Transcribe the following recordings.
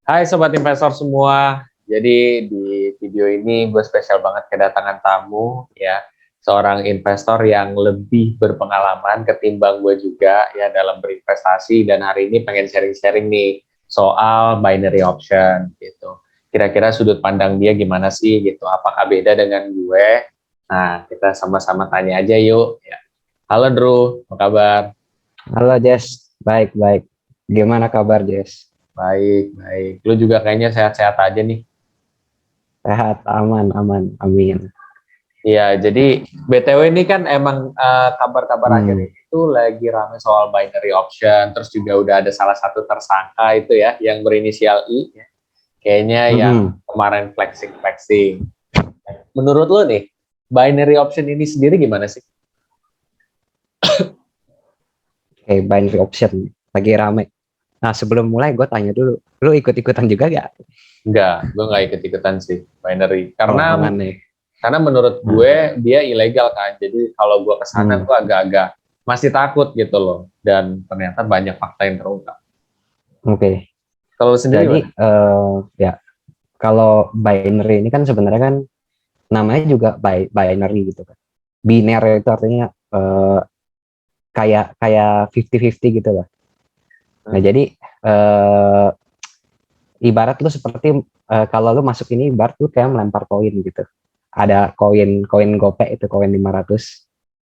Hai Sobat Investor semua, jadi di video ini gue spesial banget kedatangan tamu ya, seorang investor yang lebih berpengalaman ketimbang gue juga ya dalam berinvestasi dan hari ini pengen sharing-sharing nih soal binary option gitu. Kira-kira sudut pandang dia gimana sih gitu, apakah beda dengan gue? Nah, kita sama-sama tanya aja yuk ya. Halo Drew, apa kabar? Halo Jess, baik-baik. Gimana kabar Jess? Baik, baik. Lu juga kayaknya sehat-sehat aja nih. Sehat, aman, aman, amin. Iya, jadi BTW ini kan emang kabar-kabar akhir Hmm. ini tuh lagi rame soal binary option, terus juga udah ada salah satu tersangka itu ya, yang berinisial I, ya. Kayaknya yang Mm-mm. kemarin flexing-flexing. Menurut lo nih, binary option ini sendiri gimana sih? Oke, binary option lagi rame. Nah, sebelum mulai gue tanya dulu, lu ikut-ikutan juga gak? Enggak, gue nggak ikut-ikutan sih binary. Oh, Karena aman nih. karena menurut Nah, gue dia ilegal kan, jadi kalau gue kesana hmm. tuh agak-agak masih takut gitu loh. Dan ternyata banyak fakta yang terungkap. Oke. Kalau lo sendiri Jadi, gimana? ya, kalau binary ini kan sebenarnya kan namanya juga binary gitu kan. Biner itu artinya kayak kayak 50-50 gitu lah. Nah, Hmm. jadi ibarat lu seperti kalau lu masuk ini ibarat lu kayak melempar koin gitu. Ada koin koin gopek itu koin 500.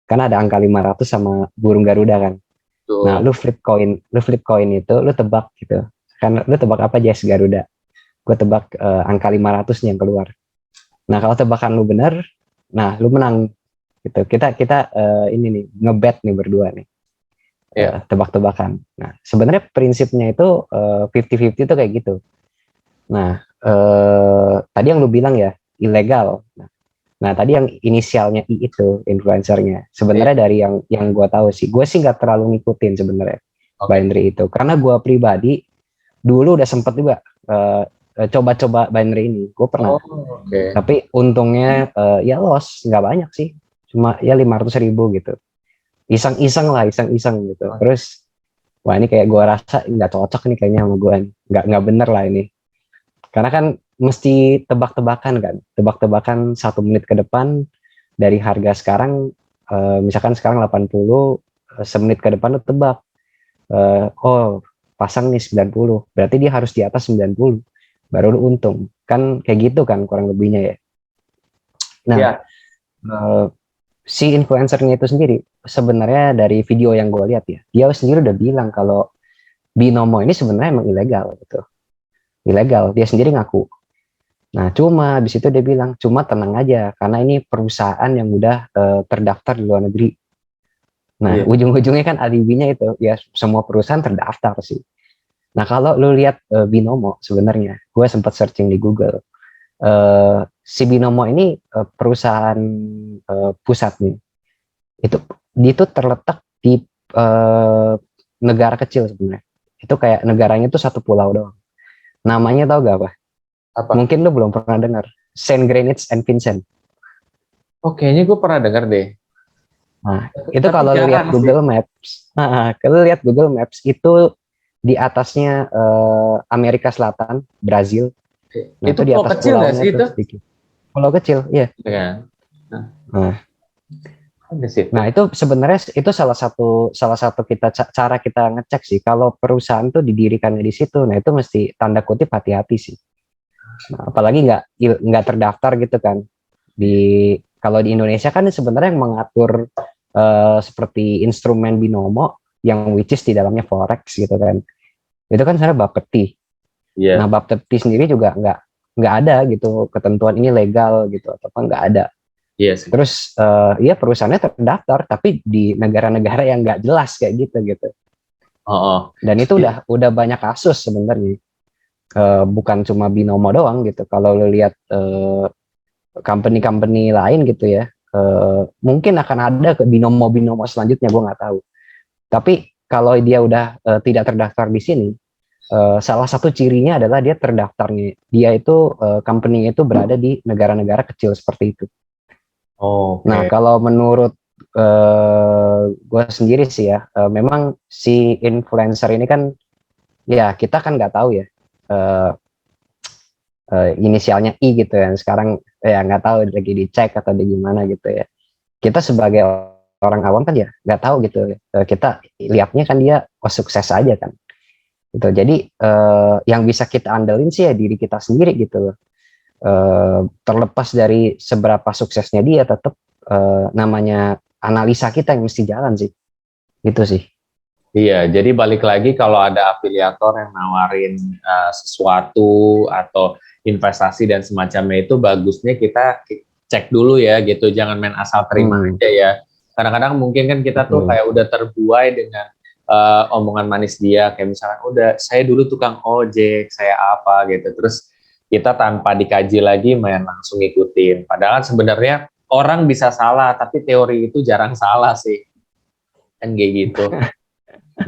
Kan ada angka 500 sama burung Garuda kan. Nah, Betul. lu flip koin itu lu tebak gitu. Kan lu tebak apa Jess Garuda? Gue tebak angka 500 nya yang keluar. Nah, kalau tebakan lu bener, nah lu menang gitu. Kita kita ini nih ngebet nih berdua nih. Ya. Tebak-tebakan. Nah, sebenarnya prinsipnya itu 50-50 itu kayak gitu. Nah, tadi yang lu bilang ya ilegal. Nah, tadi yang inisialnya I itu influencernya. Iya, Sebenarnya dari yang gue tahu sih, gue sih nggak terlalu ngikutin sebenarnya oke. binary itu, karena gue pribadi dulu udah sempet juga coba-coba binary ini. Gue pernah, Oh, oke. tapi untungnya ya loss nggak banyak sih, cuma ya 500.000 gitu. Iseng-iseng lah, iseng-iseng gitu. Oh, Terus, wah ini kayak gue rasa nggak cocok nih kayaknya sama gue, nggak bener lah ini. Karena kan mesti tebak-tebakan kan, tebak-tebakan 1 menit ke depan dari harga sekarang, misalkan sekarang 80, semenit ke depan lu tebak, oh pasang nih 90, berarti dia harus di atas 90, baru lu untung. Kan kayak gitu kan kurang lebihnya ya. Nah, ya. eh, si influencernya itu sendiri, sebenarnya dari video yang gue lihat ya, dia sendiri udah bilang kalau binomo ini sebenarnya emang ilegal gitu. Ilegal, dia sendiri ngaku. Nah, cuma di situ dia bilang, cuma tenang aja, karena ini perusahaan yang udah terdaftar di luar negeri. Nah, Iya. ujung-ujungnya kan alibinya itu, ya semua perusahaan terdaftar sih. Nah, kalau lu lihat Binomo sebenarnya, gue sempat searching di Google, si Binomo ini perusahaan pusatnya, itu itu terletak di eh, negara kecil sebenarnya. Itu kayak negaranya itu satu pulau doang. Namanya tau gak apa? Apa? Mungkin lu belum pernah dengar. Saint Grenouille and Vincent. Oh, kayaknya gue pernah dengar deh. Nah, itu Tapi kalau lihat jarang sih. Google Maps, kalau lihat Google Maps itu di atasnya Amerika Selatan, Brazil. Nah, Itu itu di pulau atas kecil nggak pulaunya sih tuh itu? sedikit. Pulau kecil, iya. Iya kan? Nah, Nah, di situ. nah itu sebenarnya itu salah satu cara kita ngecek sih kalau perusahaan tuh didirikannya di situ. Nah, itu mesti tanda kutip hati-hati sih. Nah, apalagi nggak terdaftar gitu kan. Kalau di Indonesia kan sebenarnya yang mengatur seperti instrumen binomo yang which is di dalamnya forex gitu kan, itu kan sebenarnya Bapepti. Nah, Iya. Bapepti sendiri juga nggak ada gitu ketentuan ini legal gitu atau apa, nggak ada. Iya sih. Terus ya perusahaannya terdaftar tapi di negara-negara yang nggak jelas kayak gitu gitu. Oh, oh. Dan itu Iya. udah banyak kasus sebenarnya. Bukan cuma binomo doang gitu, kalau lo lihat company-company lain gitu ya, mungkin akan ada ke binomo-binomo selanjutnya, gue nggak tahu. Tapi kalau dia udah tidak terdaftar di sini, salah satu cirinya adalah dia terdaftarnya, dia itu company itu berada di negara-negara kecil seperti itu. Nah, Oke. kalau menurut gue sendiri sih ya, memang si influencer ini kan, ya kita kan nggak tahu ya, eh, inisialnya I gitu ya. Sekarang ya nggak tahu lagi dicek atau di gimana gitu ya. Kita sebagai orang awam kan ya nggak tahu gitu. Kita lihatnya kan dia sukses aja kan. Gitu. Jadi yang bisa kita andelin sih ya diri kita sendiri gitu loh. Terlepas dari seberapa suksesnya dia, tetap namanya analisa kita yang mesti jalan sih. Gitu sih. Iya, jadi balik lagi kalau ada afiliator yang nawarin sesuatu atau investasi dan semacamnya itu bagusnya kita cek dulu ya gitu, jangan main asal terima aja ya. Kadang-kadang mungkin kan kita tuh kayak udah terbuai dengan omongan manis dia, kayak misalkan udah saya dulu tukang ojek, saya apa gitu, terus kita tanpa dikaji lagi main langsung ngikutin. Padahal sebenarnya orang bisa salah, tapi teori itu jarang salah sih, kan kayak gitu.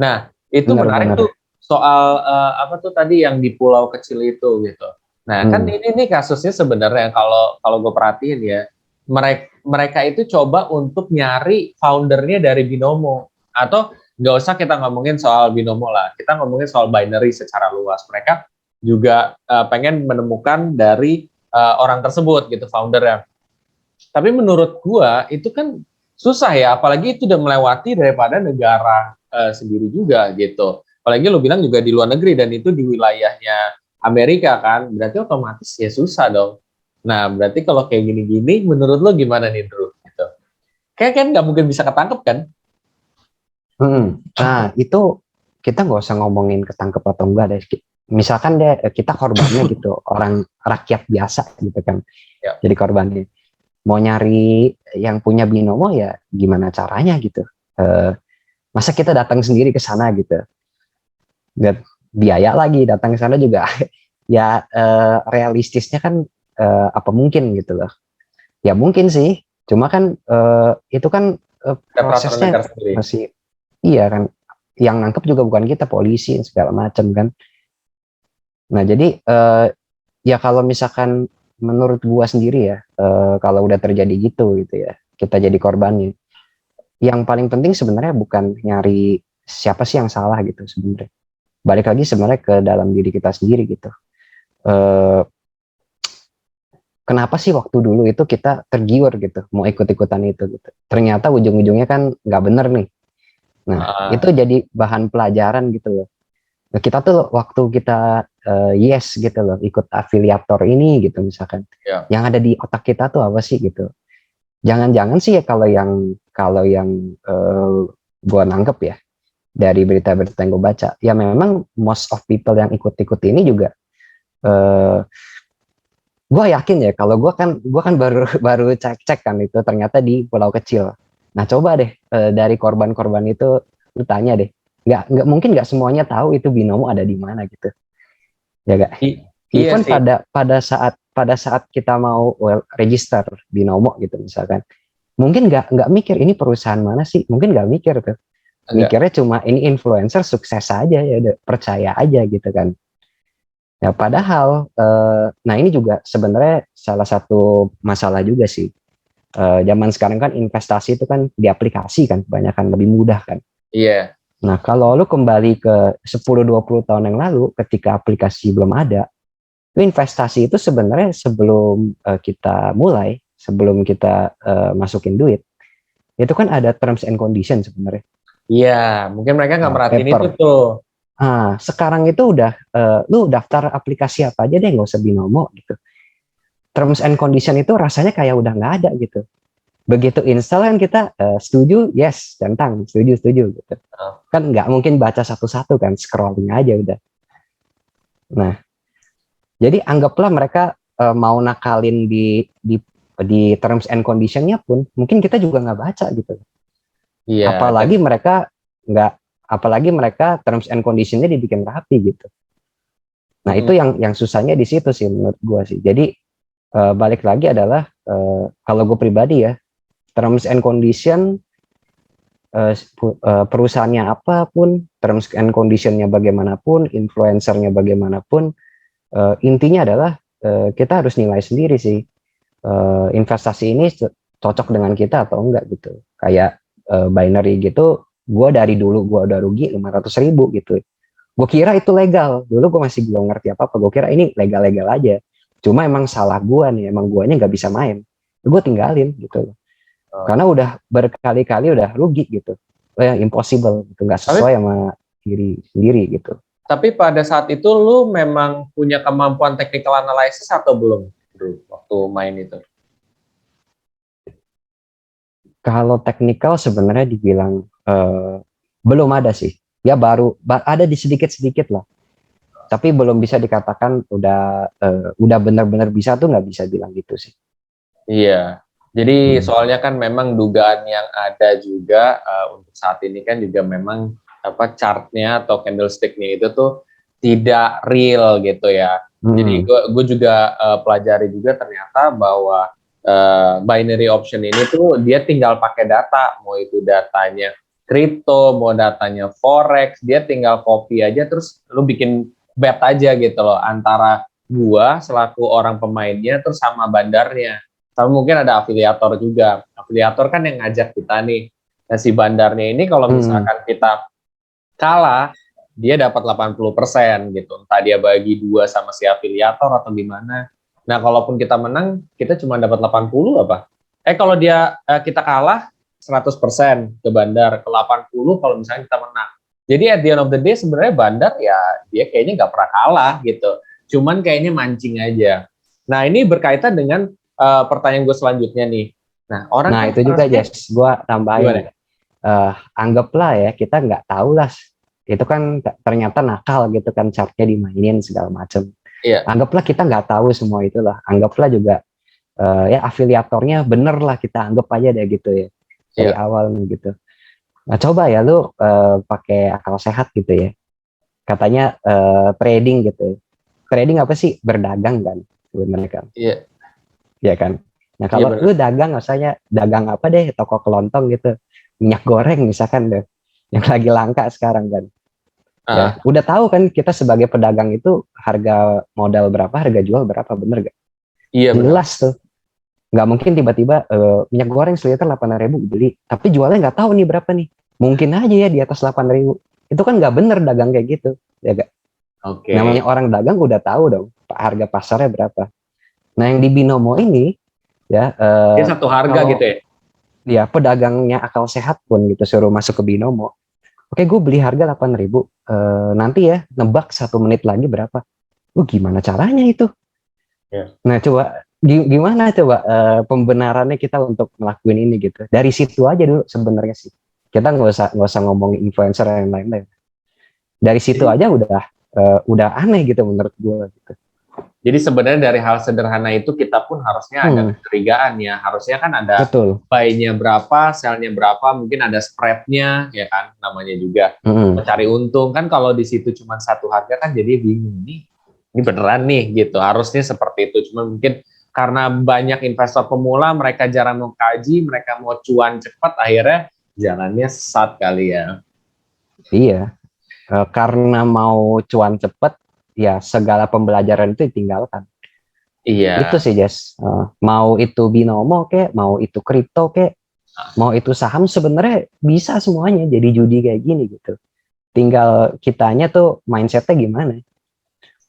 Nah, itu menarik tuh soal apa tuh tadi yang di pulau kecil itu gitu. Nah, kan ini nih kasusnya sebenarnya kalau gue perhatiin ya, mereka itu coba untuk nyari foundernya dari Binomo, atau nggak usah kita ngomongin soal Binomo lah, kita ngomongin soal binary secara luas. Mereka juga pengen menemukan dari orang tersebut gitu foundernya. Tapi menurut gua itu kan susah ya, apalagi itu udah melewati daripada negara sendiri juga gitu. Apalagi lo bilang juga di luar negeri dan itu di wilayahnya Amerika kan, berarti otomatis ya susah dong. Nah, berarti kalau kayak gini-gini, menurut lo gimana nih, Drew? Gitu. Kayak kan nggak mungkin bisa ketangkep kan? Nah, itu kita nggak usah ngomongin ketangkep atau enggak deh. Misalkan deh kita korbannya gitu, orang rakyat biasa gitu kan, jadi korbannya. Mau nyari yang punya Binomo ya gimana caranya gitu. Masa kita datang sendiri ke sana gitu. Dan biaya lagi datang ke sana juga ya realistisnya kan apa mungkin gitu loh. Ya mungkin sih, cuma kan itu kan prosesnya masih iya kan, yang nangkep juga bukan kita, polisi segala macam kan. Nah jadi ya kalau misalkan menurut gua sendiri ya, kalau udah terjadi gitu ya, kita jadi korbannya. Yang paling penting sebenarnya bukan nyari siapa sih yang salah gitu sebenarnya. Balik lagi sebenarnya ke dalam diri kita sendiri gitu. Kenapa sih waktu dulu itu kita tergiur gitu, mau ikut-ikutan itu gitu. Ternyata ujung-ujungnya kan nggak bener nih. Nah, itu jadi bahan pelajaran gitu loh. Nah, kita tuh waktu kita yes gitu loh, ikut afiliator ini gitu misalkan. Yang ada di otak kita tuh apa sih gitu. Jangan-jangan sih ya kalau yang gue nangkep ya dari berita-berita yang gue baca, ya memang most of people yang ikut-ikut ini juga gue yakin ya, kalau gue kan baru cek kan itu ternyata di pulau kecil. Nah coba deh dari korban-korban itu lu tanya deh, nggak mungkin nggak semuanya tahu itu Binomo ada di mana gitu, ya gak? Even pada saat kita mau register Binomo gitu misalkan, mungkin nggak mikir ini perusahaan mana sih, mungkin nggak mikir tuh, mikirnya cuma ini influencer sukses aja ya udah percaya aja gitu kan. Ya padahal, nah ini juga sebenarnya salah satu masalah juga sih. Zaman sekarang kan investasi itu kan di aplikasi kan, kebanyakan lebih mudah kan. Iya. Nah kalau lu kembali ke 10-20 tahun yang lalu, ketika aplikasi belum ada, investasi itu sebenarnya sebelum kita mulai, sebelum kita masukin duit, itu kan ada terms and condition sebenarnya. Iya, mungkin mereka nggak merhatiin itu tuh. Nah, sekarang itu udah, lu daftar aplikasi apa aja deh, nggak usah Binomo gitu. Terms and condition itu rasanya kayak udah nggak ada gitu. Begitu install kan kita setuju, yes, centang, setuju gitu. Kan nggak mungkin baca satu-satu kan, scrolling aja udah. Nah, jadi anggaplah mereka mau nakalin di terms and conditionnya pun, mungkin kita juga nggak baca gitu. Iya. Apalagi mereka terms and conditionnya dibikin rapi gitu. Nah itu yang susahnya di situ sih menurut gue sih. Jadi balik lagi adalah kalau gue pribadi ya, terms and condition perusahaannya apapun, terms and conditionnya bagaimanapun, influencernya bagaimanapun, intinya adalah kita harus nilai sendiri sih, investasi ini cocok dengan kita atau enggak gitu. Kayak binary gitu, gue dari dulu gue udah rugi 500.000 gitu. Gue kira itu legal. Dulu gue masih belum ngerti apa-apa. Gue kira ini legal-legal aja. Cuma emang salah gue nih. Emang guanya nggak bisa main. Gue tinggalin gitu. Oh. Karena udah berkali-kali udah rugi gitu. Yang impossible. Gitu. Nggak Tapi sesuai sama diri sendiri gitu. tapi pada saat itu lu memang punya kemampuan technical analysis atau belum, Bro, waktu main itu? Kalau teknikal sebenarnya dibilang belum ada sih. Ya baru ada di sedikit-sedikit lah. Tapi belum bisa dikatakan udah benar-benar bisa tuh nggak bisa bilang gitu sih. Iya. Jadi soalnya kan memang dugaan yang ada juga untuk saat ini kan juga memang apa chartnya atau candlesticknya itu tuh tidak real gitu ya. Jadi gue juga pelajari juga ternyata bahwa binary option ini tuh dia tinggal pakai data, mau itu datanya kripto, mau datanya forex, dia tinggal copy aja terus lu bikin bet aja gitu loh antara gua selaku orang pemainnya terus sama bandarnya. Tapi mungkin ada afiliator juga. Afiliator kan yang ngajak kita nih. Nah, si bandarnya ini kalau misalkan kita kalah, dia dapat 80% gitu. Entah dia bagi dua sama si afiliator atau gimana. Nah, kalaupun kita menang, kita cuma dapat 80 apa? Kalau dia kita kalah 100% ke bandar, ke 80 kalau misalnya kita menang. Jadi at the end of the day sebenarnya bandar ya dia kayaknya nggak pernah kalah gitu. Cuman kayaknya mancing aja. Nah, ini berkaitan dengan pertanyaan gue selanjutnya nih. Nah, orang Nah kan itu juga Jess, gue tambahin. Anggaplah ya kita nggak tahu lah. Itu kan ternyata nakal gitu kan chartnya dimainin segala macam. Iya. Anggaplah kita nggak tahu semua itulah. Anggaplah juga ya afiliatornya bener lah kita anggap aja deh gitu ya dari awal nih gitu. Nah coba ya lu pakai akal sehat gitu ya. Katanya trading gitu. Trading apa sih? Berdagang kan sebenarnya kan. Iya. Ya kan. Nah kalau lu dagang, misalnya dagang apa deh, toko kelontong gitu, minyak goreng misalkan deh, yang lagi langka sekarang kan. Ya, udah tahu kan kita sebagai pedagang itu harga modal berapa, harga jual berapa, bener gak? Iya benar. Jelas tuh. Nggak mungkin tiba-tiba minyak goreng seliter 8.000 beli, tapi jualnya nggak tahu nih berapa nih. Mungkin aja ya di atas 8.000. Itu kan nggak bener dagang kayak gitu, ya gak? Oke. Namanya orang dagang udah tahu dong harga pasarnya berapa. Nah yang di binomo ini ya Dia satu harga kalau gitu ya. ya pedagangnya akal sehat pun gitu suruh masuk ke binomo, oke gue beli harga 8.000, nanti ya nebak 1 menit lagi berapa, lu gimana caranya itu? Nah coba gimana coba pembenarannya kita untuk ngelakuin ini gitu, dari situ aja dulu sebenarnya sih, kita nggak usah ngomongin influencer yang lain-lain, dari situ aja udah aneh gitu menurut gue gitu. Jadi sebenarnya dari hal sederhana itu kita pun harusnya ada kecurigaan ya. Harusnya kan ada buy-nya berapa, sell-nya berapa, mungkin ada spread-nya ya kan namanya juga. Mencari untung kan kalau di situ cuma satu harga kan jadi bingung nih. Ini beneran nih gitu. Harusnya seperti itu. Cuma mungkin karena banyak investor pemula, mereka jarang mengkaji, mereka mau cuan cepat, akhirnya jalannya sesat kali ya. Iya, karena mau cuan cepat, ya segala pembelajaran itu ditinggalkan. Iya. Itu sih Jess. Mau itu binomo kek, mau itu kripto kek, mau itu saham, sebenarnya bisa semuanya jadi judi kayak gini gitu. Tinggal kitanya tuh mindsetnya gimana.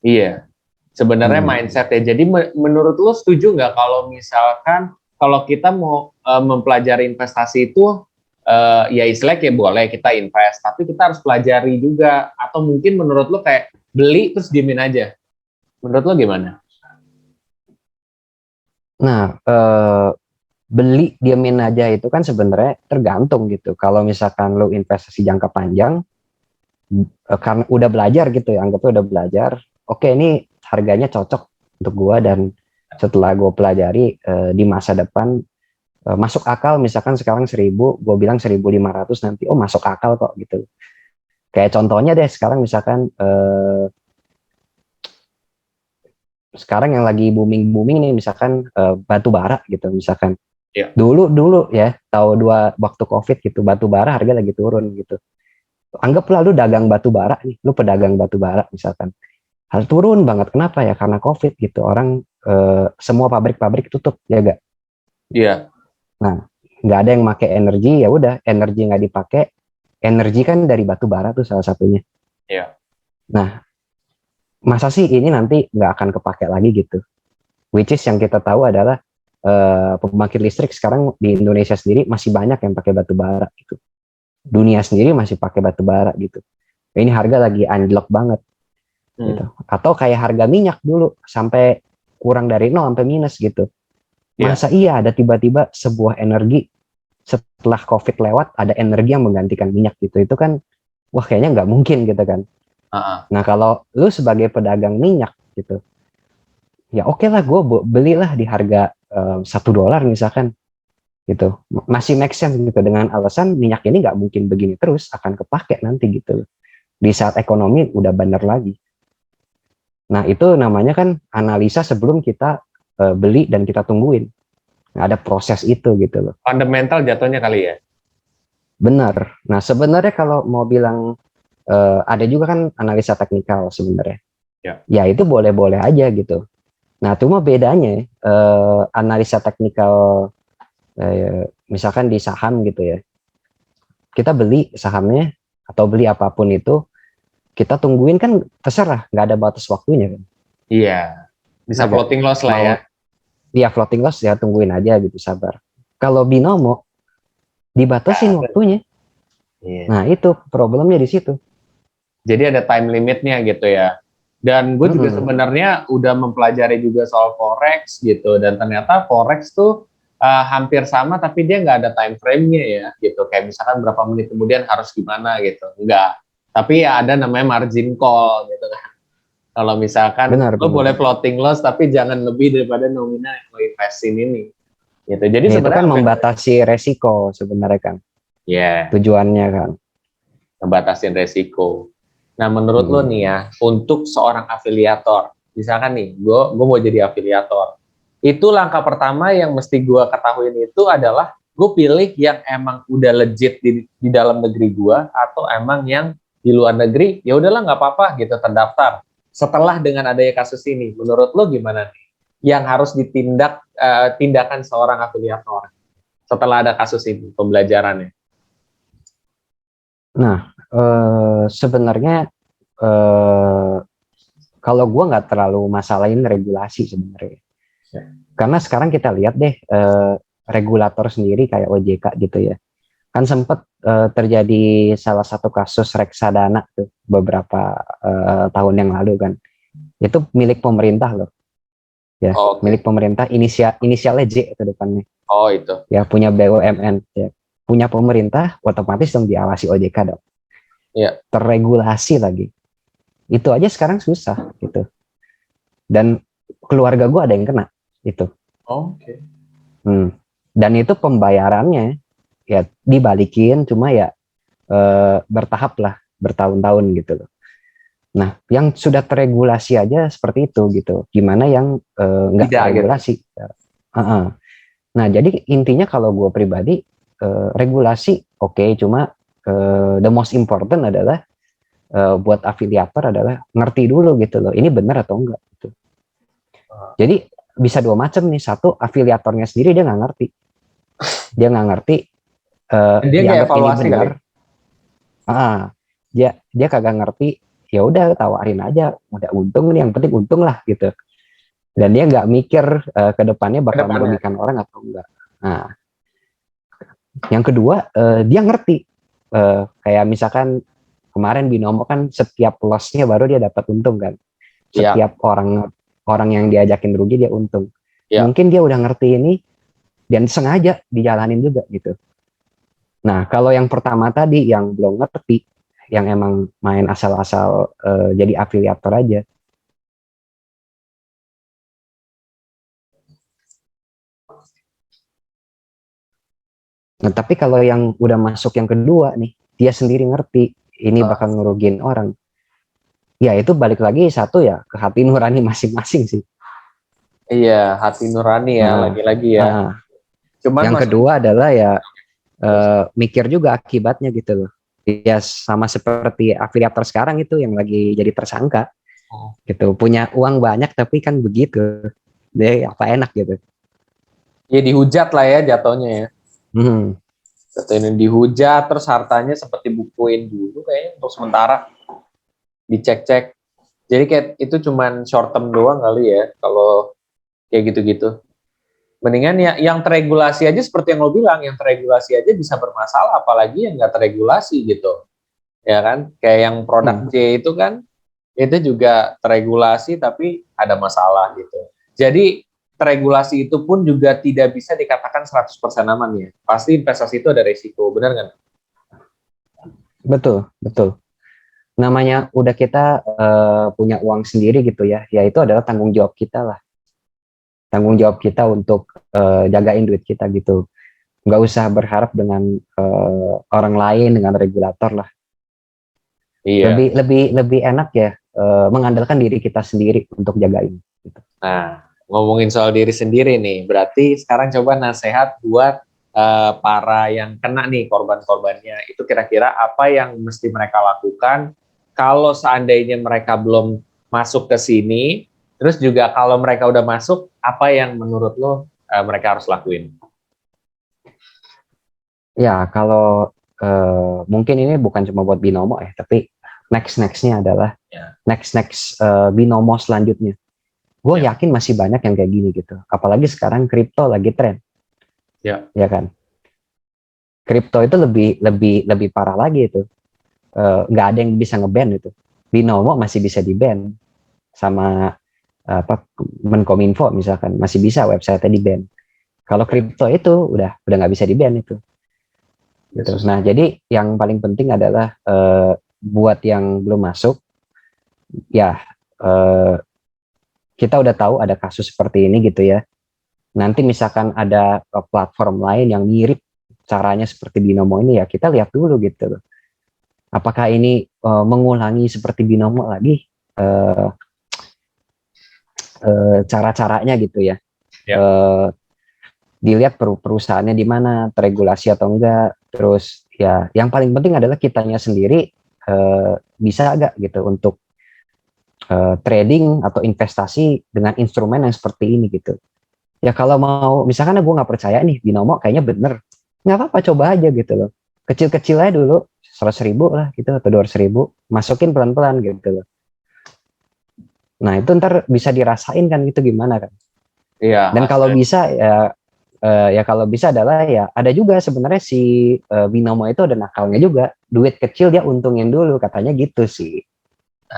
Iya. Sebenarnya mindset ya. Jadi menurut lo setuju nggak kalau misalkan kalau kita mau mempelajari investasi itu ya istilahnya kayak boleh kita invest, tapi kita harus pelajari juga. Atau mungkin menurut lo kayak beli terus diemin aja. Menurut lo gimana? Nah, beli diemin aja itu kan sebenarnya tergantung gitu. Kalau misalkan lo investasi jangka panjang, karena udah belajar gitu ya, anggapnya udah belajar, oke ini harganya cocok untuk gua, dan setelah gue pelajari di masa depan masuk akal, misalkan sekarang 1.000, gue bilang 1.500 nanti, oh masuk akal kok gitu. Kayak contohnya deh sekarang misalkan sekarang yang lagi booming nih misalkan batu bara gitu misalkan. Dulu ya waktu COVID gitu, batu bara harga lagi turun gitu. Anggaplah lu dagang batu bara nih, lu pedagang batu bara misalkan. Hal turun banget, kenapa ya? Karena COVID gitu. Orang semua pabrik-pabrik tutup, ya gak? Iya. Nah, nggak ada yang pakai energi, ya udah energi nggak dipakai. Energi kan dari batu bara tuh salah satunya. Iya. Nah, masa sih ini nanti nggak akan kepake lagi gitu? Which is yang kita tahu adalah pembangkit listrik sekarang di Indonesia sendiri masih banyak yang pakai batu bara gitu. Dunia sendiri masih pakai batu bara gitu. Ini harga lagi anjlok banget gitu. Atau kayak harga minyak dulu sampai kurang dari 0 sampai minus gitu. Masa iya ada tiba-tiba sebuah energi setelah COVID lewat ada energi yang menggantikan minyak gitu. Itu kan wah kayaknya nggak mungkin gitu kan. Nah kalau lu sebagai pedagang minyak gitu, ya oke lah gue belilah di harga $1 misalkan gitu, masih make sense gitu dengan alasan minyak ini nggak mungkin begini terus, akan kepake nanti gitu di saat ekonomi udah bener lagi. Nah itu namanya kan analisa sebelum kita beli dan kita tungguin. Nah, ada proses itu gitu loh. Fundamental jatuhnya kali ya. Benar. Nah sebenarnya kalau mau bilang ada juga kan analisa teknikal sebenarnya. Ya itu boleh-boleh aja gitu. Nah cuma bedanya analisa teknikal misalkan di saham gitu ya. Kita beli sahamnya atau beli apapun itu, kita tungguin kan terserah, nggak ada batas waktunya kan. Iya, bisa floating loss lah ya. Iya floating loss ya tungguin aja gitu, sabar. Kalau binomo dibatasin waktunya. Nah itu problemnya di situ. Jadi ada time limitnya gitu ya. Dan gue juga sebenarnya udah mempelajari juga soal forex gitu, dan ternyata forex tuh hampir sama tapi dia nggak ada time frame-nya ya gitu. Kayak misalkan berapa menit kemudian harus gimana gitu, enggak. Tapi ya ada namanya margin call gitu kan. Kalau misalkan lo boleh floating loss tapi jangan lebih daripada nominal yang lo investin ini. Gitu. Jadi ya, sebenarnya itu kan membatasi resiko sebenarnya kan. Tujuannya kan. Membatasin resiko. Nah, menurut lo nih ya, untuk seorang afiliator, misalkan nih, gue mau jadi afiliator, itu langkah pertama yang mesti gue ketahuin itu adalah gue pilih yang emang udah legit di dalam negeri gue, atau emang yang di luar negeri, ya udahlah nggak apa-apa gitu terdaftar. Setelah dengan adanya kasus ini, menurut lo gimana nih? Yang harus tindakan seorang afiliator setelah ada kasus ini, pembelajarannya? Nah, sebenarnya kalau gue nggak terlalu masalahin regulasi sebenarnya, karena sekarang kita lihat deh regulator sendiri kayak OJK gitu ya, kan sempat terjadi salah satu kasus reksadana tuh beberapa tahun yang lalu kan, itu milik pemerintah loh, ya milik pemerintah, inisialnya J itu depannya. Oh itu. Ya punya BUMN, ya punya pemerintah, otomatis dong diawasi OJK dong. Ya. Terregulasi lagi. Itu aja sekarang susah gitu. Dan keluarga gue ada yang kena itu. Oke. Dan itu pembayarannya ya dibalikin, cuma ya bertahap lah, bertahun-tahun gitu loh. Nah, yang sudah terregulasi aja seperti itu gitu. Gimana yang nggak terregulasi? Gitu. Nah, jadi intinya kalau gue pribadi regulasi oke, cuma the most important adalah buat afiliator adalah ngerti dulu gitu loh, ini benar atau enggak gitu. Jadi bisa dua macam nih, satu afiliatornya sendiri dia nggak ngerti, dia nggak evaluasi ini benar, dia kagak ngerti, ya udah tawarin aja, udah untung nih, yang penting untung lah gitu. Dan dia nggak mikir ke depannya bakal merugikan orang atau enggak. Nah, yang kedua dia ngerti, kayak misalkan kemarin binomo kan setiap lossnya baru dia dapat untung kan, setiap orang yang diajakin rugi dia untung. Mungkin dia udah ngerti ini dan sengaja dijalanin juga gitu. Nah kalau yang pertama tadi yang belum ngerti, yang emang main asal-asal jadi afiliator aja, nah tapi kalau yang udah masuk yang kedua nih, dia sendiri ngerti ini bakal ngerugiin orang, ya itu balik lagi satu ya ke hati nurani masing-masing sih. Iya, hati nurani ya, lagi-lagi ya. Cuman yang kedua adalah ya mikir juga akibatnya gitu loh. Ya sama seperti afiliator sekarang itu yang lagi jadi tersangka. Gitu, punya uang banyak tapi kan begitu. Dia apa enak gitu. Ya dihujat lah ya jatuhnya ya. Jatuhnya dihujat, terus hartanya seperti bukuin dulu kayaknya untuk sementara. dicek-cek. Jadi kayak itu cuman short term doang kali ya kalau kayak gitu-gitu. Mendingan ya yang teregulasi aja seperti yang lo bilang, yang teregulasi aja bisa bermasalah, apalagi yang nggak teregulasi gitu. Ya kan? Kayak yang produk Hmm, J itu kan, itu juga teregulasi tapi ada masalah gitu. Jadi teregulasi itu pun juga tidak bisa dikatakan 100% aman ya. Pasti investasi itu ada resiko, benar nggak? betul, betul. Namanya udah kita punya uang sendiri gitu ya, ya itu adalah tanggung jawab kita lah. Tanggung jawab kita untuk jagain duit kita gitu. Nggak usah berharap dengan orang lain, dengan regulator lah. Iya. Lebih lebih lebih enak ya mengandalkan diri kita sendiri untuk jagain. Gitu. Nah, ngomongin soal diri sendiri nih, berarti sekarang coba nasihat buat para yang kena nih korban-korbannya. Itu kira-kira apa yang mesti mereka lakukan kalau seandainya mereka belum masuk ke sini, terus juga kalau mereka udah masuk, apa yang menurut lo mereka harus lakuin? Ya kalau mungkin ini bukan cuma buat binomo ya, tapi nextnya adalah Ya, next binomo selanjutnya. Gue ya, yakin masih banyak yang kayak gini gitu. Apalagi sekarang kripto lagi tren, ya, ya kan? Kripto itu lebih parah lagi itu. Nggak ada yang bisa ngeban itu. Binomo masih bisa di-ban sama apa Menkominfo misalkan masih bisa website di-ban. Kalau ya, kripto itu udah nggak bisa di-ban itu. ya Gitu. susah. Nah, jadi yang paling penting adalah buat yang belum masuk, ya eh, kita udah tahu ada kasus seperti ini gitu ya. Nanti misalkan ada platform lain yang mirip caranya seperti Binomo ini ya kita lihat dulu gitu loh. Apakah ini mengulangi seperti Binomo lagi uh, cara-caranya gitu ya. Ya, Uh, Dilihat perusahaannya di mana, teregulasi atau enggak. Terus ya yang paling penting adalah kitanya sendiri bisa agak gitu untuk trading atau investasi dengan instrumen yang seperti ini gitu. Ya kalau mau, misalkan gue nggak percaya nih binomo kayaknya bener, nggak apa-apa coba aja gitu loh. Kecil-kecil aja dulu, 100.000 lah gitu atau 200.000, masukin pelan-pelan gitu loh. Nah itu ntar bisa dirasain kan gitu gimana kan. iya Dan kalau hasilnya. bisa ya kalau bisa adalah ya ada juga sebenarnya si binomo itu ada nakalnya juga. Duit kecil dia untungin dulu katanya gitu sih.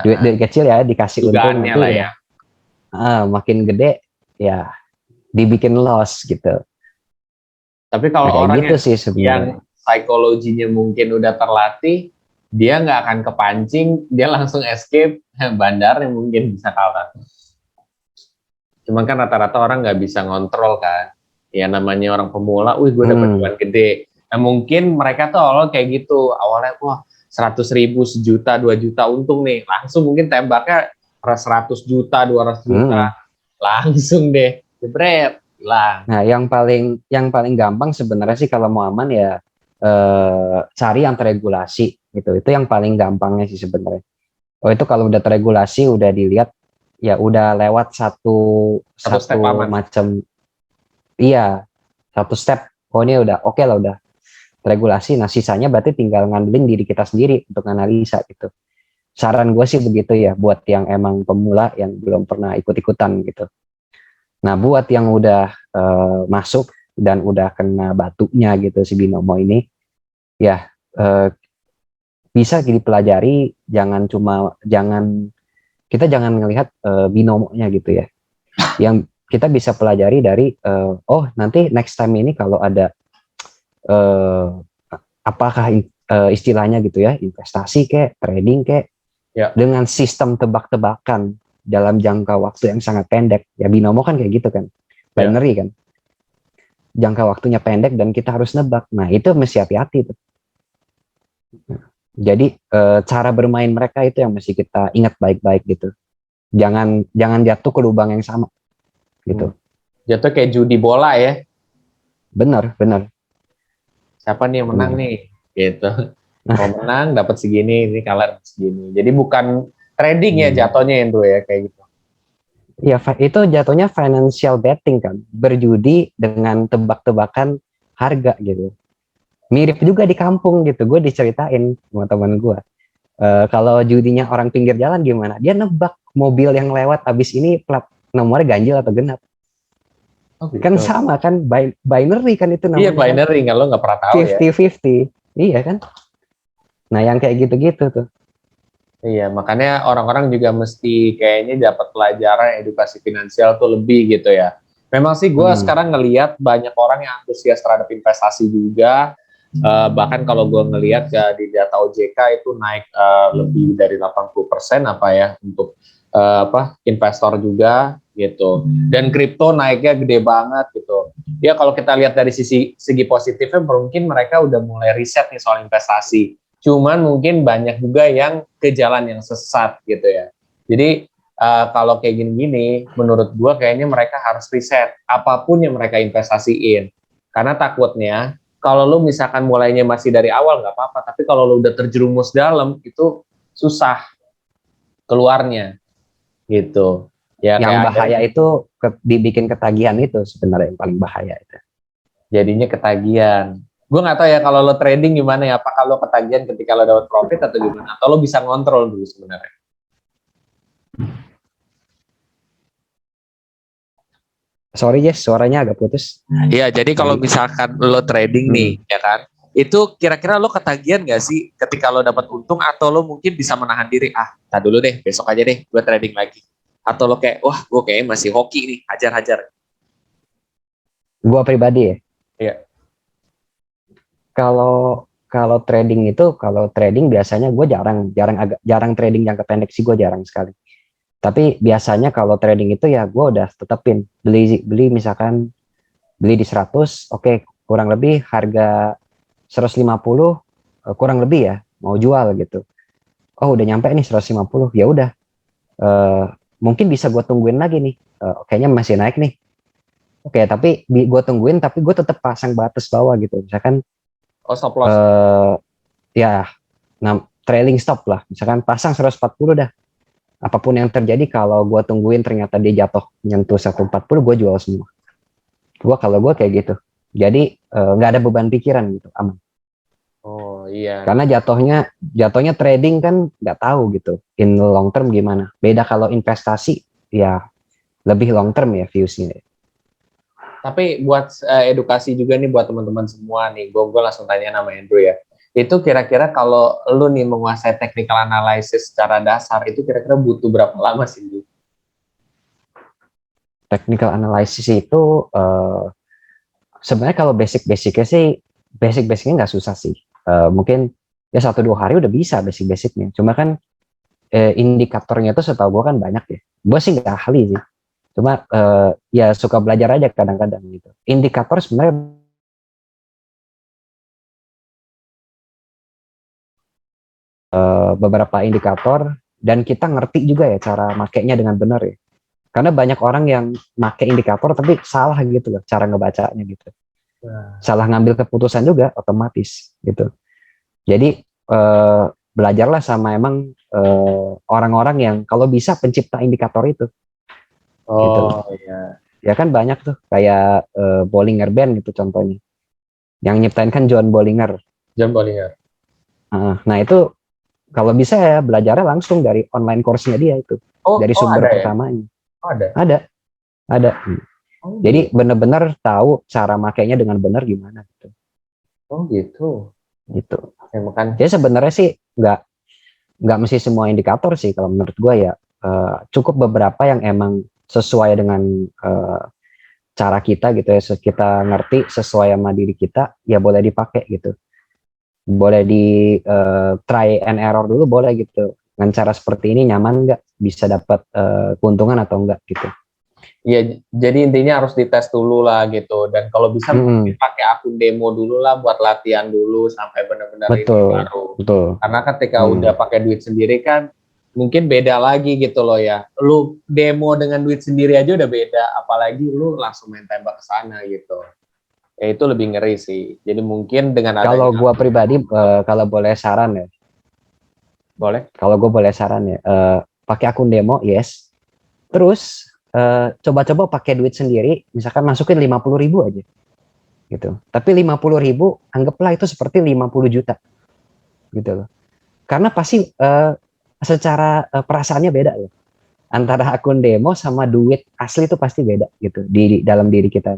Duit kecil ya dikasih untung Dugaannya nanti lah udah ya. makin gede ya dibikin loss gitu. Tapi Nah kalau kayak orang gitu sih yang sebenarnya. psikologinya mungkin udah terlatih, dia nggak akan kepancing, dia langsung escape, bandarnya mungkin bisa kalah. Cuman kan rata-rata orang nggak bisa ngontrol kan. Ya namanya orang pemula, wih gue dapat Hmm, cuan gede. Nah mungkin mereka tuh awalnya kayak gitu, awalnya wah 100.000, sejuta, 2 juta untung nih, langsung mungkin tembaknya 100 juta, 200 hmm. juta, langsung deh, jebret, hilang. Nah yang paling gampang sebenarnya sih kalau mau aman ya cari yang terregulasi gitu. Itu yang paling gampangnya sih sebenarnya. Oh itu kalau udah terregulasi udah dilihat ya udah lewat satu Satu step satu aman. macam iya satu step. Oh ini udah oke lah udah regulasi. Nah sisanya berarti tinggal ngandelin diri kita sendiri untuk analisa gitu. Saran gue sih begitu ya buat yang emang pemula yang belum pernah ikut-ikutan gitu. Nah buat yang udah masuk dan udah kena batunya gitu si binomo ini ya eh, bisa dipelajari. Jangan ngelihat binomonya gitu ya. Yang kita bisa pelajari dari oh nanti next time ini kalau ada eh, apakah istilahnya gitu ya investasi kayak trading kayak Ya, dengan sistem tebak-tebakan dalam jangka waktu yang sangat pendek ya binomo kan kayak gitu kan ya. binary kan jangka waktunya pendek dan kita harus nebak nah itu mesti hati-hati tuh. Jadi cara bermain mereka itu yang mesti kita ingat baik-baik gitu jangan jangan jatuh ke lubang yang sama Hmm. gitu. Jatuh kayak judi bola ya. Benar benar Siapa nih yang menang benar. nih? Gitu. Kalau menang dapat segini, ini kalah dapat segini. Jadi bukan trading ya Hmm. jatuhnya itu ya kayak gitu. Ya, itu jatuhnya financial betting kan, berjudi dengan tebak-tebakan harga gitu. Mirip juga di kampung gitu, gue diceritain sama teman gue. Kalau judinya orang pinggir jalan gimana? Dia nebak mobil yang lewat abis ini plat nomornya ganjil atau genap. Oh Kan gitu. sama kan, binary kan itu Iya namanya kan, binary, kalau nggak pernah tahu ya. 50-50. Iya kan? Nah yang kayak gitu-gitu tuh. Iya, makanya orang-orang juga mesti kayaknya dapat pelajaran edukasi finansial tuh lebih gitu ya. Memang sih gue Hmm. sekarang ngelihat banyak orang yang antusias terhadap investasi juga. Bahkan kalau gue ngelihat ya di data OJK itu naik lebih dari 80% apa ya untuk investor juga gitu. Dan kripto naiknya gede banget gitu. Ya kalau kita lihat dari segi positifnya mungkin mereka udah mulai riset nih soal investasi. Cuman mungkin banyak juga yang ke jalan yang sesat gitu ya. Jadi kalau kayak gini-gini, menurut gue kayaknya mereka harus riset apapun yang mereka investasiin. Karena takutnya kalau lu misalkan mulainya masih dari awal nggak apa-apa, tapi kalau lu udah terjerumus dalam itu susah keluarnya gitu. Ya Yang kayak bahaya akhirnya itu dibikin ketagihan itu sebenarnya yang paling bahaya itu. jadinya ketagihan. Gue nggak tahu ya kalau lo trading gimana ya, apakah lo ketagihan ketika lo dapat profit atau gimana? Atau lo bisa ngontrol dulu sebenarnya? Sorry Jess, suaranya agak putus. Iya, jadi kalau Tadi. misalkan lo trading nih, Hmm. ya kan, itu kira-kira lo ketagihan nggak sih ketika lo dapat untung atau lo mungkin bisa menahan diri, tak dulu deh, besok aja deh, gue trading lagi. Atau lo kayak, wah, gue kayaknya masih hoki nih, hajar-hajar. Gua pribadi ya, Iya. kalau kalau trading biasanya gue jarang trading jangka pendek sih, gue jarang sekali. Tapi biasanya kalau trading itu ya gue udah tetepin beli beli misalkan beli di 100, oke, kurang lebih harga 150, kurang lebih ya mau jual gitu. Oh udah nyampe nih 150, ya udah, eh, mungkin bisa gue tungguin lagi nih. Kayaknya masih naik nih. Oke, tapi gue tungguin, tapi gue tetap pasang batas bawah gitu. Misalkan Oh, stop loss. eh, ya, trailing stop lah. Misalkan pasang 140 dah. Apapun yang terjadi, kalau gue tungguin ternyata dia jatuh nyentuh 140, gue jual semua. Kalau gue kayak gitu. Jadi nggak ada beban pikiran gitu, aman. Oh iya. Karena jatuhnya trading kan nggak tahu gitu. In long term gimana? Beda kalau investasi, ya lebih long term ya viewsnya. Tapi buat edukasi juga nih buat teman-teman semua nih, gue langsung tanya nama Andrew ya. Itu kira-kira kalau lu nih menguasai technical analysis secara dasar, itu kira-kira butuh berapa lama sih, Andrew? Technical analysis itu sebenarnya kalau basic-basicnya sih, basic-basicnya nggak susah sih. Mungkin ya 1-2 hari udah bisa basic-basicnya. Cuma kan indikatornya itu setahu gue kan banyak ya. Gue sih nggak ahli sih. Cuma ya suka belajar aja kadang-kadang gitu. Indikator sebenarnya beberapa indikator, dan kita ngerti juga ya cara makainya dengan benar ya. Karena banyak orang yang make indikator tapi salah gitu loh cara ngebacanya gitu. Nah, Salah ngambil keputusan juga otomatis gitu. Jadi belajarlah sama emang orang-orang yang kalau bisa pencipta indikator itu gitu. oh iya, Ya kan banyak tuh kayak Bollinger Band gitu contohnya. Yang nyiptain kan John Bollinger. John Bollinger. Nah itu kalau bisa ya belajarnya langsung dari online course-nya dia itu. Oh, Dari oh sumber ada ya? pertamanya. Oh ada. Ada. Oh Jadi gitu. benar-benar tahu cara makainya dengan benar gimana gitu. Oh gitu. Gitu. Ya, makan. Jadi sebenarnya sih nggak mesti semua indikator sih kalau menurut gue ya. Cukup beberapa yang emang sesuai dengan eh, cara kita gitu ya, kita ngerti sesuai sama diri kita, ya boleh dipakai gitu. Boleh di try and error dulu, boleh gitu. Dengan cara seperti ini nyaman nggak, bisa dapat keuntungan atau enggak gitu. Iya, jadi intinya harus dites dulu lah gitu. Dan kalau bisa mungkin Hmm, pakai akun demo dulu lah buat latihan dulu sampai benar-benar ini betul, baru. betul. Karena ketika udah Hmm, pakai duit sendiri kan mungkin beda lagi gitu loh ya. Lu demo dengan duit sendiri aja udah beda, apalagi lu langsung main tembak ke sana gitu. Ya itu lebih ngeri sih. Jadi mungkin dengan Kalau adanya gue pribadi, kalau boleh saran ya, boleh. pakai akun demo, yes. Terus coba-coba pakai duit sendiri, misalkan masukin 50.000 aja, gitu. Tapi 50.000, anggaplah itu seperti 50 juta, gitu loh. karena pasti secara perasaannya beda loh. Antara akun demo sama duit asli itu pasti beda gitu di dalam diri kita.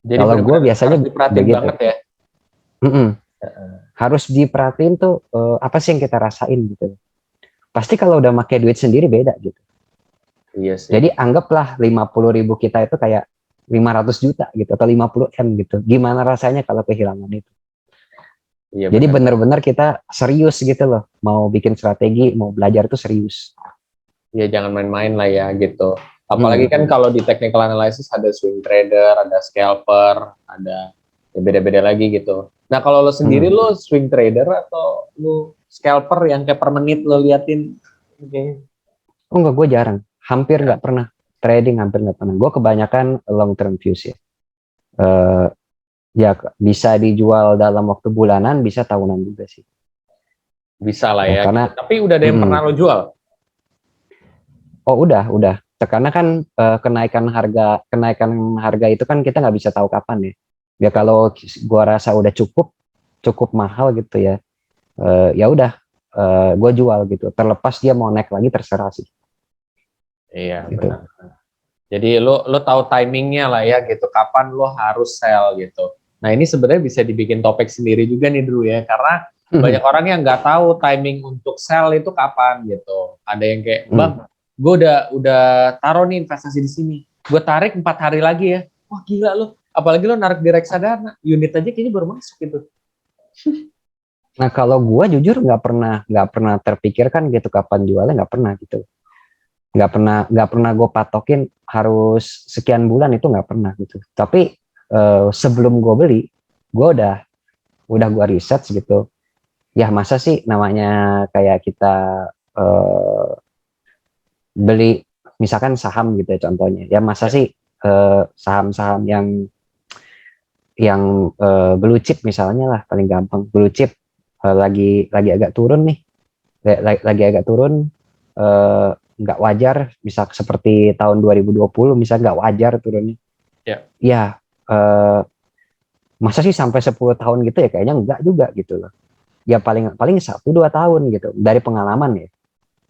Jadi Kalau gue benar-benar biasanya harus diperhatiin begitu. banget ya. Mm-mm. Harus diperhatiin tuh apa sih yang kita rasain gitu. Pasti kalau udah pakai duit sendiri beda gitu. Iya sih. Jadi anggaplah 50.000 kita itu kayak 500 juta gitu atau 50 M gitu. Gimana rasanya kalau kehilangan itu? Iya Jadi benar. benar-benar kita serius gitu loh. Mau bikin strategi, mau belajar itu serius. Ya jangan main-main lah ya gitu. Apalagi Hmm. kan kalau di technical analysis ada swing trader, ada scalper, ada ya beda-beda lagi gitu. Nah kalau lo sendiri lo swing trader atau lo scalper yang kayak per menit lo liatin? Oke. Oh enggak, gue jarang. Hampir nggak pernah. Trading hampir nggak pernah. Gue kebanyakan long term views ya. Eh, ya bisa dijual dalam waktu bulanan, bisa tahunan juga sih. Bisa lah Ya, ya. karena Gitu. Tapi udah ada yang pernah lo jual? oh udah. Karena kan kenaikan harga itu kan kita nggak bisa tahu kapan ya. Ya kalau gua rasa udah cukup mahal gitu ya. Ya udah, gue jual gitu. Terlepas dia mau naik lagi terserah sih. Iya Gitu. benar. Jadi lo tahu timingnya lah ya gitu. Kapan lo harus sell gitu. Nah ini sebenarnya bisa dibikin topik sendiri juga nih dulu ya. Karena banyak orang yang nggak tahu timing untuk sell itu kapan gitu. Ada yang kayak, bang, gue udah taruh nih investasi di sini. Gue tarik 4 hari lagi ya. Wah gila lo. Apalagi lo narik di reksadana. Unit aja kayaknya baru masuk gitu. Nah kalau gue jujur nggak pernah terpikirkan gitu kapan jualnya, nggak pernah gitu. Nggak pernah gue patokin harus sekian bulan, itu nggak pernah gitu. Tapi sebelum gue beli, gue udah gue research gitu. Ya masa sih namanya kayak kita eh, beli misalkan saham gitu ya contohnya. Ya masa sih saham-saham yang blue chip misalnya lah paling gampang. Blue chip lagi agak turun nih, lagi agak turun, eh, nggak wajar bisa seperti tahun 2020 misalnya, nggak wajar turunnya. Ya. Ya eh, masa sih sampai 10 tahun gitu ya, kayaknya enggak juga gitu loh. Ya paling paling 1-2 tahun gitu dari pengalaman ya.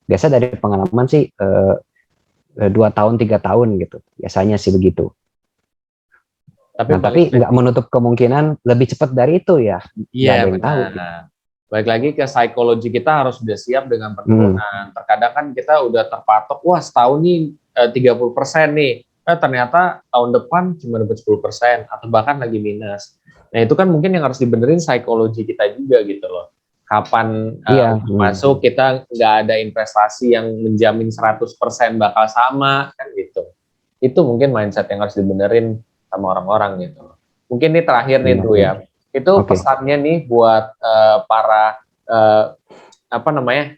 Biasa dari pengalaman sih 2 tahun 3 tahun gitu. Biasanya sih begitu. Tapi Nah balik tapi nggak menutup kemungkinan lebih cepat dari itu ya. Nggak iya ada yang tahu. Gitu. benar. Balik lagi ke psikologi kita harus sudah siap dengan penurunan. Terkadang kan kita udah terpatok, wah setahun nih 30% nih. Ternyata tahun depan cuma dapat 10% atau bahkan lagi minus. Nah itu kan mungkin yang harus dibenerin psikologi kita juga gitu loh. Kapan Iya. untuk masuk kita nggak ada investasi yang menjamin 100% bakal sama kan gitu. Itu mungkin mindset yang harus dibenerin sama orang-orang gitu. Mungkin ini terakhir nih Benar. Drew ya. Itu Oke. pesannya nih buat para apa namanya?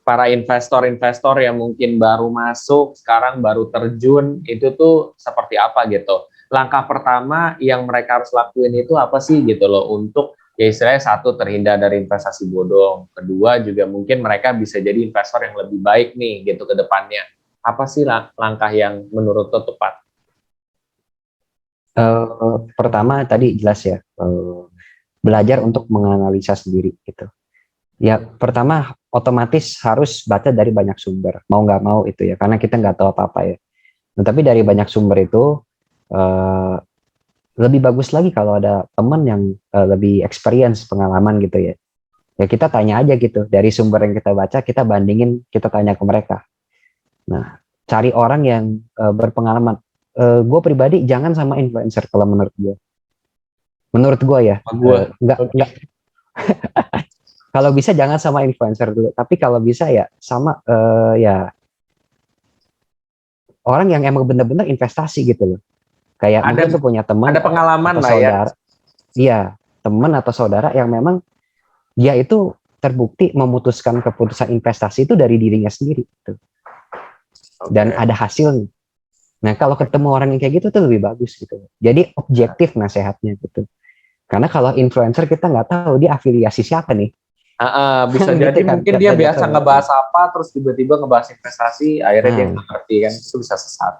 Para investor-investor yang mungkin baru masuk, sekarang baru terjun, itu tuh seperti apa gitu. Langkah pertama yang mereka harus lakuin itu apa sih gitu loh, untuk ya istilahnya satu, terhindar dari investasi bodong. Kedua juga mungkin mereka bisa jadi investor yang lebih baik nih gitu ke depannya. Apa sih langkah yang menurut lo tepat? Pertama tadi jelas ya, belajar untuk menganalisa sendiri gitu. Ya pertama otomatis harus baca dari banyak sumber, mau nggak mau itu ya, karena kita nggak tahu apa-apa ya. Nah, tapi dari banyak sumber itu eh, lebih bagus lagi kalau ada teman yang lebih experience, pengalaman gitu ya. Ya kita tanya aja gitu, dari sumber yang kita baca kita bandingin, kita tanya ke mereka. Nah cari orang yang berpengalaman. Gue pribadi jangan sama influencer kalau menurut gue. Menurut gue ya, Gue, nggak kalau bisa jangan sama influencer dulu, tapi kalau bisa ya sama ya orang yang emang bener-bener investasi gitu loh. Kayak ada mungkin tuh punya teman ada pengalaman atau lah ya. saudara, iya teman atau saudara yang memang dia itu terbukti memutuskan keputusan investasi itu dari dirinya sendiri gitu. Dan ada hasilnya. Nah kalau ketemu orang yang kayak gitu tuh lebih bagus gitu. Jadi objektif nasehatnya gitu. Karena kalau influencer kita nggak tahu dia afiliasi siapa nih. Bisa Gitu jadi kan, mungkin dia nggak biasa tahu. ngebahas apa terus tiba-tiba ngebahas investasi, akhirnya dia Nah, nggak ngerti kan, itu bisa sesat.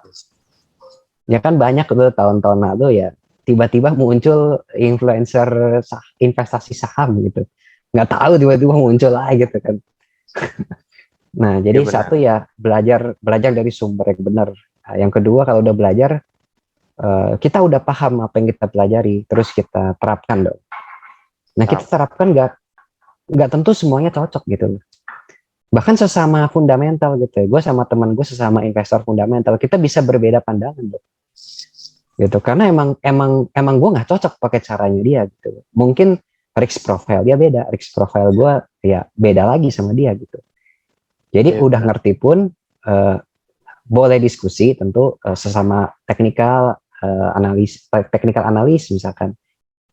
ya kan banyak tuh tahun-tahun lalu ya tiba-tiba muncul influencer investasi saham gitu. nggak tahu tiba-tiba muncul lah gitu kan. Nah, Iya jadi benar. satu ya belajar belajar dari sumber yang benar. Nah, yang kedua kalau udah belajar kita udah paham apa yang kita pelajari, terus kita terapkan dong. Nah, kita Nah, terapkan nggak tentu semuanya cocok gitu loh. Bahkan sesama fundamental gitu ya, gue sama teman gue sesama investor fundamental, kita bisa berbeda pandangan dong. Gitu, karena emang gue nggak cocok pakai caranya dia gitu. Mungkin risk profile dia beda, risk profile gue ya beda lagi sama dia gitu. Jadi iya udah benar. ngerti pun uh, boleh diskusi tentu sesama technical analis misalkan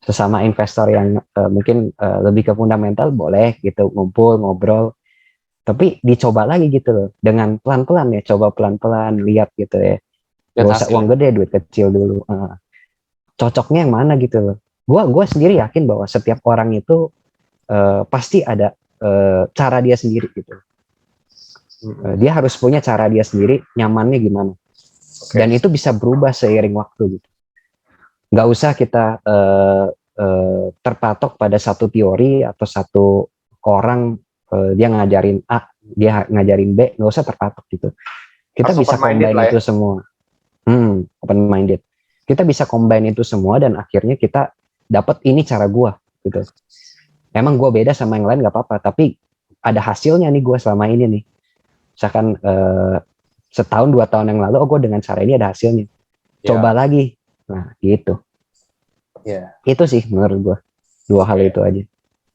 sesama investor yang mungkin lebih ke fundamental boleh gitu ngumpul ngobrol, tapi dicoba lagi gitu loh dengan pelan-pelan ya, coba pelan-pelan lihat gitu ya, Lihat gak usah hasil. uang gede, duit kecil dulu. Cocoknya yang mana gitu loh. Gua sendiri yakin bahwa setiap orang itu pasti ada cara dia sendiri gitu. Dia harus punya cara dia sendiri, nyamannya gimana. Dan Oke. itu bisa berubah seiring waktu gitu. Nggak usah kita terpatok pada satu teori atau satu orang, dia ngajarin A, dia ngajarin B, nggak usah terpatok gitu. Kita Harus bisa open minded combine lah ya. itu semua. Open minded. Kita bisa combine itu semua dan akhirnya kita dapat ini cara gua gitu. Emang gua beda sama yang lain nggak apa-apa, tapi ada hasilnya nih gua selama ini nih. Misalkan setahun 2 tahun yang lalu, oh gue dengan cara ini ada hasilnya. Coba Ya. lagi. Nah gitu. Ya. Itu sih menurut gue. Dua hal Oke. itu aja.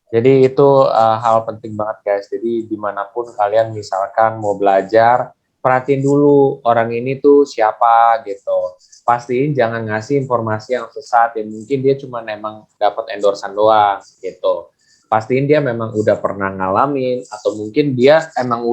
Jadi itu hal penting banget guys. Jadi dimanapun kalian misalkan mau belajar, perhatiin dulu orang ini tuh siapa gitu. Pastiin jangan ngasih informasi yang sesat. Ya mungkin dia cuma emang dapat endorsan doang gitu. Pastiin dia memang udah pernah ngalamin atau mungkin dia emang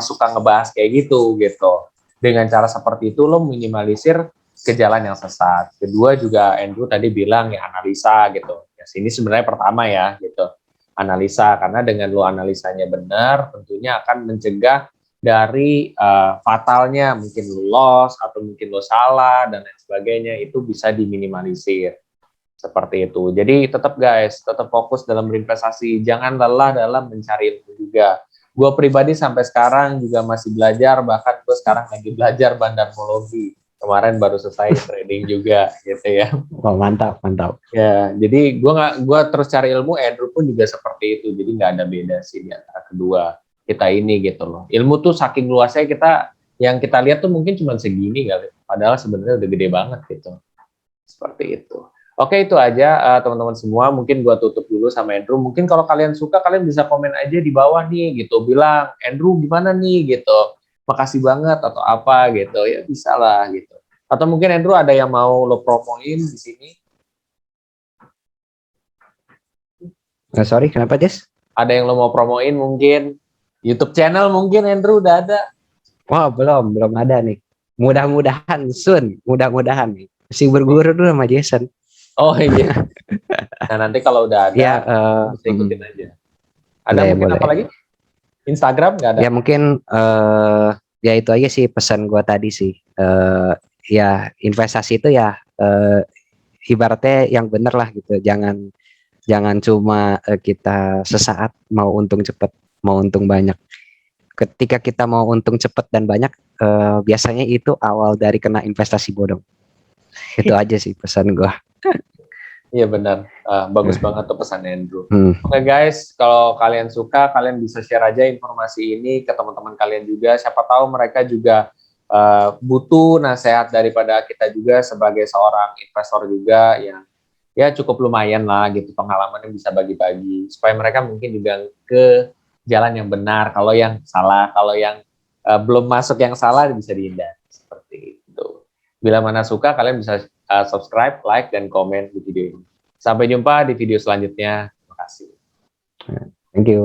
suka ngebahas kayak gitu gitu. Dengan cara seperti itu lo minimalisir ke jalan yang sesat. Kedua juga Andrew tadi bilang ya analisa gitu. Ya sini sebenarnya pertama ya gitu, analisa, karena dengan lo analisanya benar tentunya akan mencegah dari fatalnya mungkin lo loss atau mungkin lo salah dan lain sebagainya, itu bisa diminimalisir seperti itu. Jadi tetap guys, tetap fokus dalam berinvestasi, jangan lelah dalam mencari ilmu juga. Gue pribadi sampai sekarang juga masih belajar, bahkan gue sekarang lagi belajar bandarmologi, kemarin baru selesai trading juga gitu ya. Oh, mantap, mantap. Ya, jadi gue terus cari ilmu, Andrew pun juga seperti itu. Jadi nggak ada beda sih di antara kedua kita ini gitu loh. Ilmu tuh saking luasnya, kita yang kita lihat tuh mungkin cuma segini kali. Padahal sebenarnya udah gede banget gitu. Seperti itu. Oke, itu aja teman-teman semua. Mungkin gue tutup dulu sama Andrew. Mungkin kalau kalian suka, kalian bisa komen aja di bawah nih gitu. Bilang, Andrew gimana nih gitu. Makasih banget atau apa gitu. Ya bisa lah gitu. Atau mungkin Andrew ada yang mau lo promoin di sini? Sorry, kenapa Jess? Ada yang lo mau promoin mungkin? YouTube channel mungkin Andrew udah ada? Wah, belum ada nih. Mudah-mudahan soon, mudah-mudahan nih. Masih berguru dulu sama Jason. Oh iya. Nah nanti kalau udah ada, Ya, lo bisa ikutin aja. Ada boleh, mungkin apa boleh. lagi? Instagram nggak ada? Ya mungkin ya itu aja sih pesan gue tadi sih. Ya investasi itu ya ibaratnya yang bener lah gitu. Jangan jangan cuma kita sesaat mau untung cepat, mau untung banyak. Ketika kita mau untung cepat dan banyak, biasanya itu awal dari kena investasi bodong. Itu aja sih pesan gue. Iya benar, bagus banget tuh pesan Andrew. Hmm. Oke guys, kalau kalian suka, kalian bisa share aja informasi ini ke teman-teman kalian juga. Siapa tahu mereka juga butuh nasihat daripada kita juga sebagai seorang investor juga yang ya cukup lumayan lah gitu, pengalamannya bisa bagi-bagi supaya mereka mungkin juga ke jalan yang benar. Kalau yang salah, kalau yang belum masuk yang salah bisa dihindari seperti itu. Bila mana suka, kalian bisa subscribe, like, dan komen di video ini. Sampai jumpa di video selanjutnya. Terima kasih. Thank you.